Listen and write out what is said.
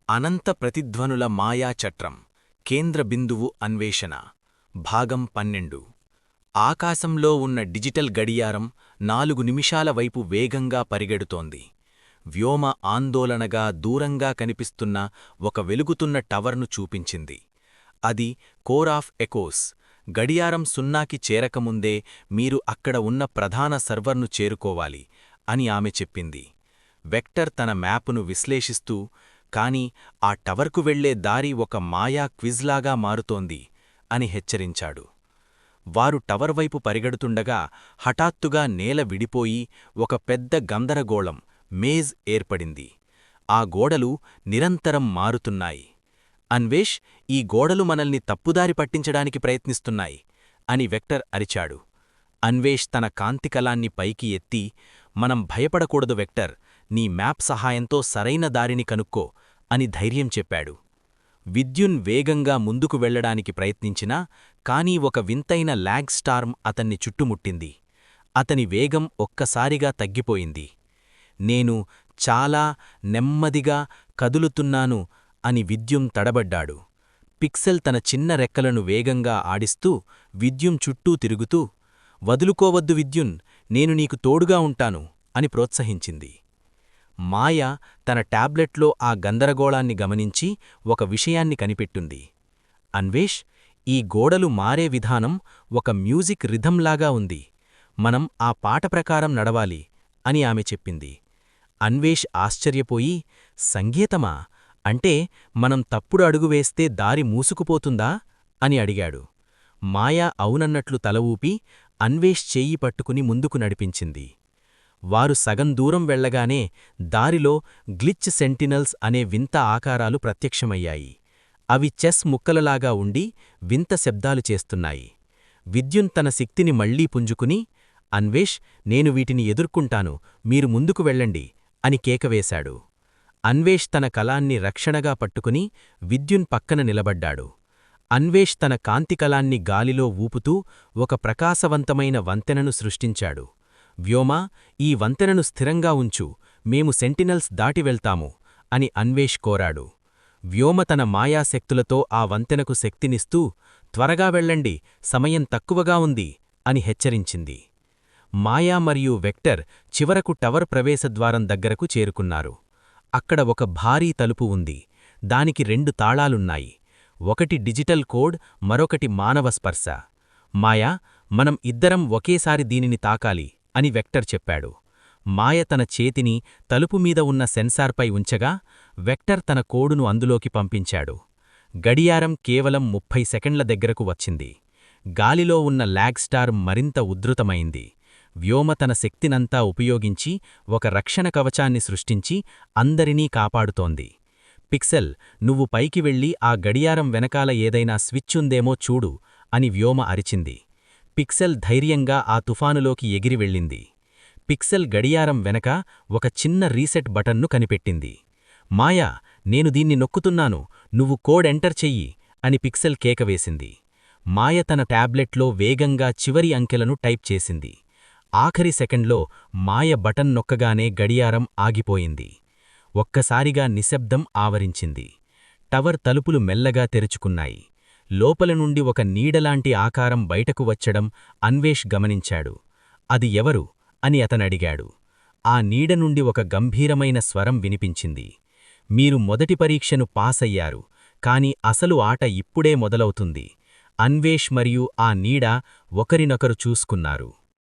అనంత ప్రతిధ్వనుల మాయాచట్రం కేంద్ర బిందువు అన్వేషణ భాగం 12 ఆకాశంలో ఉన్న డిజిటల్ గడియారం 4 నిమిషాల వైపు వేగంగా పరిగెడుతోంది. వ్యోమ ఆందోళనగా దూరంగా కనిపిస్తున్న ఒక వెలుగుతున్న టవర్ను చూపించింది. అది కోర్ ఆఫ్ ఎకోస్. గడియారం 0కి చేరకముందే మీరు అక్కడ ఉన్న ప్రధాన సర్వర్ను చేరుకోవాలి అని ఆమె చెప్పింది. వెక్టర్ తన మ్యాపును విశ్లేషిస్తూ, కాని ఆ టవర్కు వెళ్లే దారి ఒక మాయా క్విజ్లాగా మారుతోంది అని హెచ్చరించాడు. వారు టవర్ వైపు పరిగెడుతుండగా హఠాత్తుగా నేల విడిపోయి ఒక పెద్ద గందరగోళం మేజ్ ఏర్పడింది. ఆ గోడలు నిరంతరం మారుతున్నాయి. అన్వేష్, ఈ గోడలు మనల్ని తప్పుదారి పట్టించడానికి ప్రయత్నిస్తున్నాయి అని వెక్టర్ అరిచాడు. అన్వేష్ తన కాంతికలాన్ని పైకి ఎత్తి, మనం భయపడకూడదు వెక్టర్, నీ మ్యాప్ సహాయంతో సరైన దారిని కనుక్కో అని ధైర్యం చెప్పాడు. విద్యున్ వేగంగా ముందుకు వెళ్లడానికి ప్రయత్నించినా, కానీ ఒక వింతైన లాగ్ స్టార్మ్ అతన్ని చుట్టుముట్టింది. అతని వేగం ఒక్కసారిగా తగ్గిపోయింది. నేను చాలా నెమ్మదిగా కదులుతున్నాను అని విద్యుం తడబడ్డాడు. పిక్సెల్ తన చిన్న రెక్కలను వేగంగా ఆడిస్తూ విద్యుం చుట్టూ తిరుగుతూ, వదులుకోవద్దు విద్యున్, నేను నీకు తోడుగా ఉంటాను అని ప్రోత్సహించింది. మాయ తన టాబ్లెట్లో ఆ గందరగోళాన్ని గమనించి ఒక విషయాన్ని కనిపెట్టింది. అన్వేష్, ఈ గోడలు మారే విధానం ఒక మ్యూజిక్ రిథంలాగా ఉంది. మనం ఆ పాట ప్రకారం నడవాలి అని ఆమె చెప్పింది. అన్వేష్ ఆశ్చర్యపోయి, సంగీతమా? అంటే మనం తప్పుడు అడుగు వేస్తే దారి మూసుకుపోతుందా అని అడిగాడు. మాయ అవునన్నట్లు తల ఊపి అన్వేష్ చెయ్యి పట్టుకుని ముందుకు నడిపించింది. వారు సగం దూరం వెళ్లగానే దారిలో గ్లిచ్ సెంటినల్స్ అనే వింత ఆకారాలు ప్రత్యక్షమయ్యాయి. అవి చెస్ ముక్కలలాగా ఉండి వింత శబ్దాలు చేస్తున్నాయి. విద్యున్ తన శక్తిని మళ్లీ పుంజుకుని, అన్వేష్, నేను వీటిని ఎదుర్కొంటాను, మీరు ముందుకు వెళ్ళండి అని కేకవేశాడు. అన్వేష్ తన కలాన్ని రక్షణగా పట్టుకుని విద్యున్ పక్కన నిలబడ్డాడు. అన్వేష్ తన కాంతికలాన్ని గాలిలో ఊపుతూ ఒక ప్రకాశవంతమైన వంతెనను సృష్టించాడు. వ్యోమా, ఈ వంతెనను స్థిరంగా ఉంచు, మేము సెంటినల్స్ దాటి వెళ్తాము అని అన్వేష్ కోరాడు. వ్యోమ తన మాయాశక్తులతో ఆ వంతెనకు శక్తినిస్తూ, త్వరగా వెళ్ళండి, సమయం తక్కువగా ఉంది అని హెచ్చరించింది. మాయా మరియు వెక్టర్ చివరకు టవర్ ప్రవేశద్వారం దగ్గరకు చేరుకున్నారు. అక్కడ ఒక భారీ తలుపు ఉంది. దానికి 2 తాళాలున్నాయి. ఒకటి డిజిటల్ కోడ్, మరొకటి మానవ స్పర్శ. మాయా, మనం ఇద్దరం ఒకేసారి దీనిని తాకాలి అని వెక్టర్ చెప్పాడు. మాయ తన చేతిని తలుపుమీద ఉన్న సెన్సార్పై ఉంచగా వెక్టర్ తన కోడును అందులోకి పంపించాడు. గడియారం కేవలం 30 సెకండ్ల దగ్గరకు వచ్చింది. గాలిలో ఉన్న లాగ్ స్టార్ మరింత ఉధృతమైంది. వ్యోమ తన శక్తినంతా ఉపయోగించి ఒక రక్షణ కవచాన్ని సృష్టించి అందరినీ కాపాడుతోంది. పిక్సెల్, నువ్వు పైకి వెళ్ళి ఆ గడియారం వెనకాల ఏదైనా స్విచ్చుందేమో చూడు అని వ్యోమ అరిచింది. పిక్సెల్ ధైర్యంగా ఆ తుఫానులోకి ఎగిరి వెళ్ళింది. పిక్సెల్ గడియారం వెనక ఒక చిన్న రీసెట్ బటన్ను కనిపెట్టింది. మాయా, నేను దీన్ని నొక్కుతున్నాను, నువ్వు కోడ్ ఎంటర్ చెయ్యి అని పిక్సెల్ కేకవేసింది. మాయ తన టాబ్లెట్లో వేగంగా చివరి అంకెలను టైప్ చేసింది. ఆఖరి సెకండ్లో మాయ బటన్ నొక్కగానే గడియారం ఆగిపోయింది. ఒక్కసారిగా నిశ్శబ్దం ఆవరించింది. టవర్ తలుపులు మెల్లగా తెరుచుకున్నాయి. లోపల నుండి ఒక నీడలాంటి ఆకారం బయటకు వచ్చడం అన్వేష్ గమనించాడు. అది ఎవరు అని అతనడిగాడు. ఆ నీడ నుండి ఒక గంభీరమైన స్వరం వినిపించింది. మీరు మొదటి పరీక్షను పాసయ్యారు, కాని అసలు ఆట ఇప్పుడే మొదలవుతుంది. అన్వేష్ మరియు ఆ నీడ ఒకరినొకరు చూసుకున్నారు.